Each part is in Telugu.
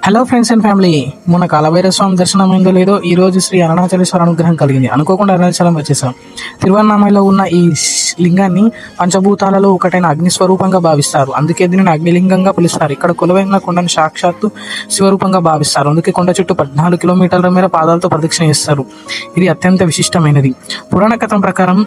హలో ఫ్రెండ్స్ అండ్ ఫ్యామిలీ, మొన్న కాలభైరవ స్వామి దర్శనం అయిందో లేదో ఈ రోజు శ్రీ అరుణాచలేశ్వర అనుగ్రహం కలిగింది. అనుకోకుండా అరుణాచలం వచ్చేసాం. తిరువన్నామలలో ఉన్న ఈ లింగాన్ని పంచభూతాలలో ఒకటైన అగ్ని స్వరూపంగా భావిస్తారు. అందుకే దీనిని అగ్నిలింగంగా పిలుస్తారు. ఇక్కడ కొలువైన కొండను సాక్షాత్తు శివరూపంగా భావిస్తారు. అందుకే కొండ చుట్టూ 14 కిలోమీటర్ల మేర పాదాలతో ప్రదక్షిణ చేస్తారు. ఇది అత్యంత విశిష్టమైనది. పురాణ కథం ప్రకారం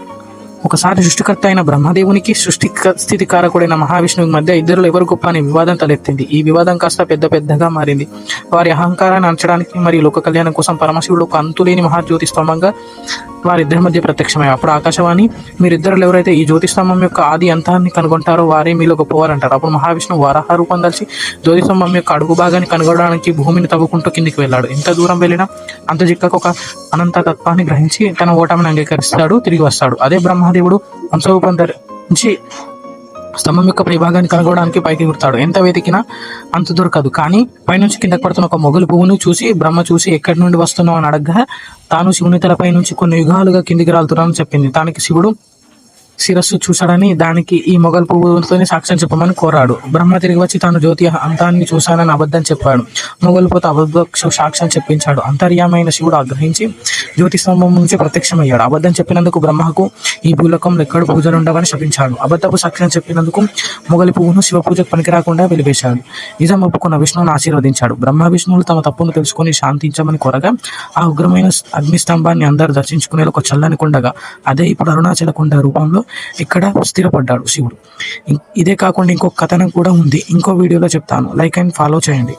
ఒకసారి సృష్టికర్త అయిన బ్రహ్మదేవునికి సృష్టి స్థితికారకుడైన మహావిష్ణువుకి మధ్య ఇద్దరు ఎవరు గొప్ప అనే వివాదం తలెత్తింది. ఈ వివాదం కాస్త పెద్దగా మారింది. వారి అహంకారాన్ని అంచడానికి మరియు లోక కళ్యాణం కోసం పరమశివుడు ఒక అంతులేని మహాజ్యోతి స్తంభంగా వారిద్దరి మధ్య ప్రత్యక్షమై అప్పుడు ఆకాశవాణి, మీరిద్దరు ఎవరైతే ఈ జ్యోతిస్తంభం యొక్క ఆది అంతాన్ని కనుగొంటారో వారే మీలో గొప్పవారంటారు. అప్పుడు మహావిష్ణువు వారాహ రూపం దాల్చి జ్యోతిస్తంభం యొక్క అడుగు భాగాన్ని కనుగొనడానికి భూమిని తవ్వుకుంటూ కిందికి వెళ్ళాడు. ఎంత దూరం వెళ్ళినా అంత జిక్కకు ఒక అనంత తత్వాన్ని గ్రహించి తన ఓటమిని అంగీకరిస్తాడు, తిరిగి వస్తాడు. అదే బ్రహ్మదేవుడు హంసరూపం ధరించి స్తంభం యొక్క పైభాగాన్ని కనుగొనడానికి పైకి ఎగురుతాడు. ఎంత వెతికినా అంత దొరకదు. కానీ పైనుంచి కిందకు పడుతున్న ఒక మొగలు పువ్వును చూసి బ్రహ్మ చూసి ఎక్కడి నుండి వస్తున్నావు అని అడగగా తాను శివుని తలపై నుంచి కొన్ని యుగాలుగా కిందికి రాలుతున్నానని చెప్పింది. దానికి శివుడు శిరస్సు చూశాడని దానికి ఈ మొగల్ పువ్వుతోనే సాక్ష్యం చెప్పమని కోరాడు. బ్రహ్మ తిరిగి వచ్చి తాను జ్యోతి అంతాన్ని చూశానని అబద్ధం చెప్పాడు. మొగలు పోతే అబద్ధ సాక్ష్యం చెప్పించాడు. అంతర్యామైన శివుడు ఆగ్రహించి జ్యోతి స్తంభం నుంచి ప్రత్యక్షమయ్యాడు. అబద్ధం చెప్పినందుకు బ్రహ్మకు ఈ భూలోకంలో ఎక్కడ పూజలు ఉండవని శపించాడు. అబద్ధపు సాక్ష్యం చెప్పినందుకు మొగలి పువ్వును శివ పూజకు పనికిరాకుండా వెలివేశాడు. నిజం ఒప్పుకున్న విష్ణువును ఆశీర్వదించాడు. బ్రహ్మ విష్ణువులు తమ తప్పును తెలుసుకుని శాంతించమని కోరగా ఆ ఉగ్రమైన అగ్నిస్తంభాన్ని అందరూ దర్శించుకునేలా ఒక చల్లని కొండగా, అదే ఇప్పుడు అరుణాచల కొండ రూపంలో ఇక్కడ స్థిరపడ్డాడు శివుడు. ఇదే కాకుండా ఇంకొక కథనం కూడా ఉంది, ఇంకో వీడియోలో చెప్తాను. లైక్ అండ్ ఫాలో చేయండి.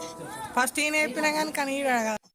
ఫస్ట్ ఈయన చెప్పినా కానీ